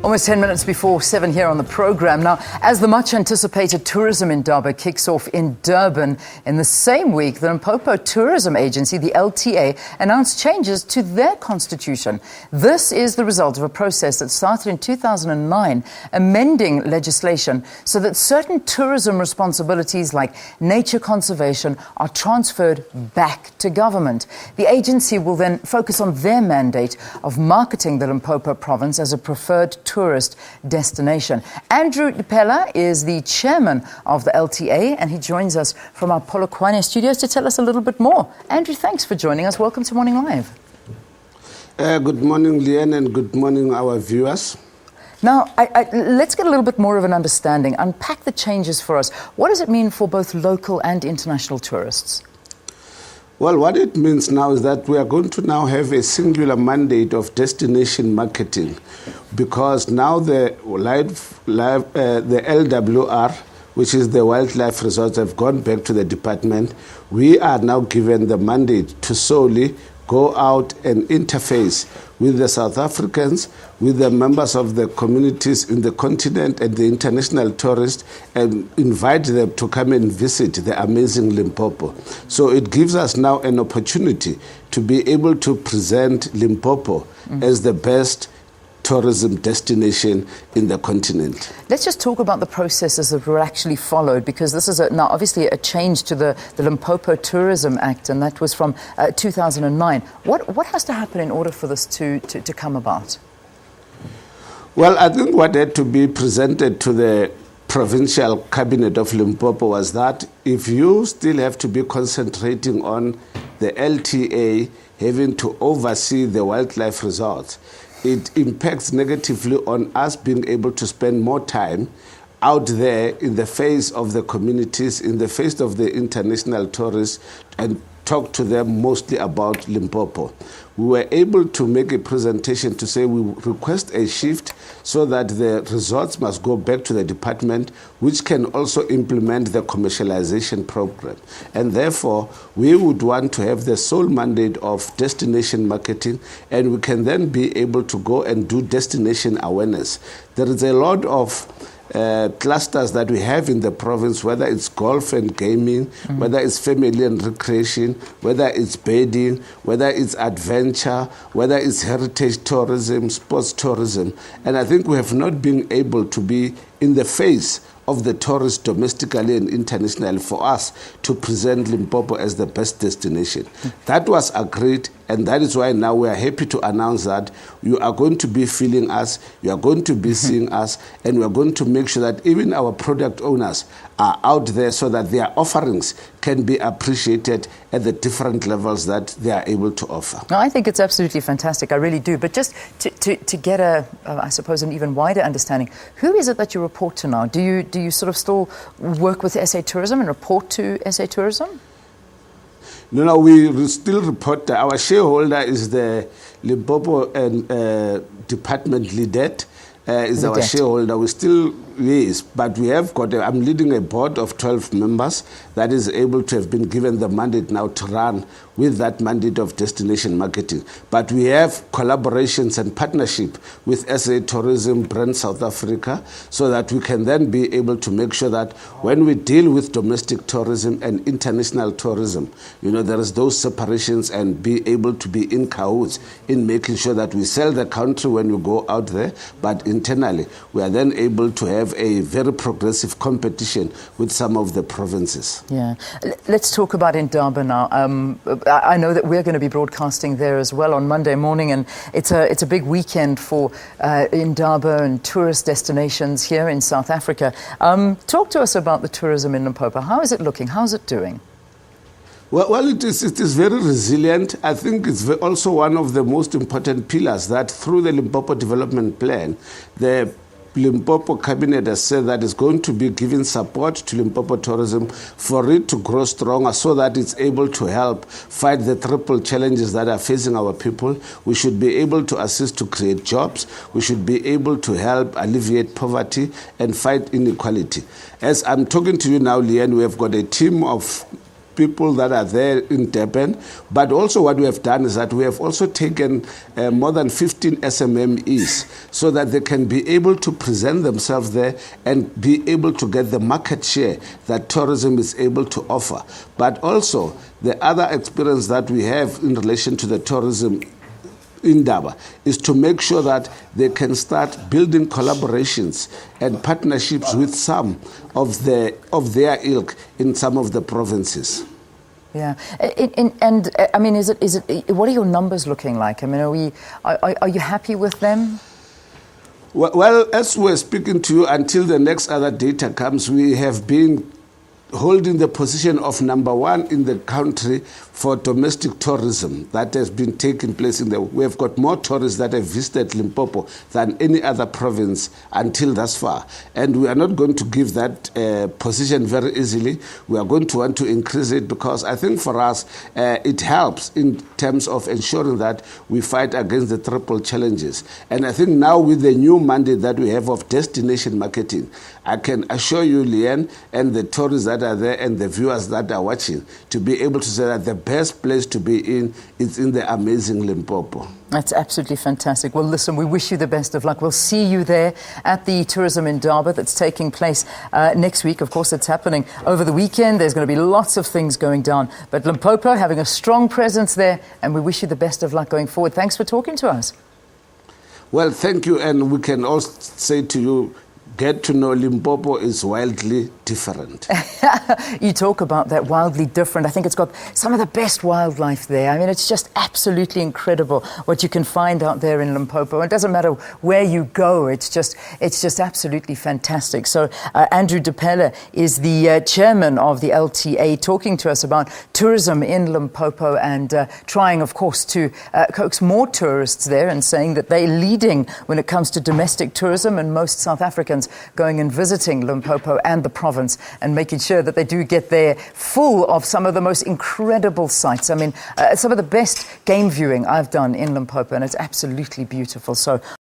Almost 10 minutes before 7 here on the program. Now, as the much-anticipated Tourism Indaba kicks off in Durban, in the same week, the Limpopo Tourism Agency, the LTA, announced changes to their constitution. This is the result of a process that started in 2009, amending legislation so that certain tourism responsibilities like nature conservation are transferred back to government. The agency will then focus on their mandate of marketing the Limpopo province as a preferred tourist destination. Andrew Dipela is the chairman of the LTA, and he joins us from our Polokwane studios to tell us a little bit more. Andrew, thanks for joining us. Welcome to Morning Live. Good morning, Leanne, and good morning, our viewers. Now, let's get a little bit more of an understanding. Unpack the changes for us. What does it mean for both local and international tourists? Well, what it means now is that we are going to now have a singular mandate of destination marketing, because now the LWR, which is the wildlife resorts, have gone back to the department. We are now given the mandate to solely go out and interface with the South Africans, with the members of the communities in the continent and the international tourists, and invite them to come and visit the amazing Limpopo. So it gives us now an opportunity to be able to present Limpopo as the best tourism destination in the continent. Let's just talk about the processes that were actually followed, because this is now obviously a change to the Limpopo Tourism Act, and that was from 2009. What has to happen in order for this to come about? Well, I think what had to be presented to the provincial cabinet of Limpopo was that if you still have to be concentrating on the LTA having to oversee the wildlife resorts, it impacts negatively on us being able to spend more time out there in the face of the communities, in the face of the international tourists, and talk to them mostly about Limpopo. We were able to make a presentation to say we request a shift so that the resorts must go back to the department, which can also implement the commercialization program. And therefore, we would want to have the sole mandate of destination marketing, and we can then be able to go and do destination awareness. There is a lot of clusters that we have in the province, whether it's golf and gaming, whether it's family and recreation, whether it's birding, whether it's adventure, whether it's heritage tourism, sports tourism. And I think we have not been able to be in the face of the tourists domestically and internationally for us to present Limpopo as the best destination. That was agreed, and that is why now we are happy to announce that you are going to be feeling us, you are going to be seeing us, and we are going to make sure that even our product owners are out there so that their offerings can be appreciated at the different levels that they are able to offer. No, I think it's absolutely fantastic. I really do. But just to get I suppose, an even wider understanding, who is it that you report to now? Do you sort of still work with SA Tourism and report to SA Tourism? No, we still report. Our shareholder is the Limpopo and Department Lidet. Is our shareholder. We still, yes, but we have got, I'm leading a board of 12 members that is able to have been given the mandate now to run with that mandate of destination marketing. But we have collaborations and partnership with SA Tourism Brand South Africa, so that we can then be able to make sure that when we deal with domestic tourism and international tourism, there is those separations, and be able to be in cahoots in making sure that we sell the country when we go out there, but internally we are then able to have a very progressive competition with some of the provinces. Yeah. Let's talk about Indaba now. I know that we're going to be broadcasting there as well on Monday morning, and it's a big weekend for Indaba and tourist destinations here in South Africa. Talk to us about the tourism in Limpopo. How is it looking? How's it doing? Well, it is very resilient. I think it's also one of the most important pillars that through the Limpopo Development Plan, the Limpopo Cabinet has said that it's going to be giving support to Limpopo tourism for it to grow stronger, so that it's able to help fight the triple challenges that are facing our people. We should be able to assist to create jobs. We should be able to help alleviate poverty and fight inequality. As I'm talking to you now, Leanne, we have got a team of people that are there in Durban. But also what we have done is that we have also taken more than 15 SMMEs so that they can be able to present themselves there and be able to get the market share that tourism is able to offer. But also the other experience that we have in relation to the Tourism Indaba is to make sure that they can start building collaborations and partnerships with some of their ilk in some of the provinces. Yeah, and I mean, is it? What are your numbers looking like? I mean, are you happy with them? Well, as we're speaking to you, until the next other data comes, we have been holding the position of number one in the country for domestic tourism that has been taking place we have got more tourists that have visited Limpopo than any other province until thus far. And we are not going to give that position very easily. We are going to want to increase it because I think for us, it helps in terms of ensuring that we fight against the triple challenges. And I think now with the new mandate that we have of destination marketing, I can assure you, Leanne, and the tourists that are there and the viewers that are watching, to be able to say that the best place to be in is in the amazing Limpopo. That's absolutely fantastic. Well, listen, we wish you the best of luck. We'll see you there at the Tourism Indaba that's taking place next week. Of course, it's happening over the weekend. There's going to be lots of things going down. But Limpopo having a strong presence there, and we wish you the best of luck going forward. Thanks for talking to us. Well, thank you. And we can also say to you, get to know Limpopo is wildly different. You talk about that, wildly different. I think it's got some of the best wildlife there. I mean, it's just absolutely incredible what you can find out there in Limpopo. It doesn't matter where you go. It's just absolutely fantastic. So Andrew Dipela is the chairman of the LTA, talking to us about tourism in Limpopo and trying, of course, to coax more tourists there and saying that they're leading when it comes to domestic tourism, and most South Africans going and visiting Limpopo and the province and making sure that they do get there full of some of the most incredible sights. I mean, some of the best game viewing I've done in Limpopo, and it's absolutely beautiful. So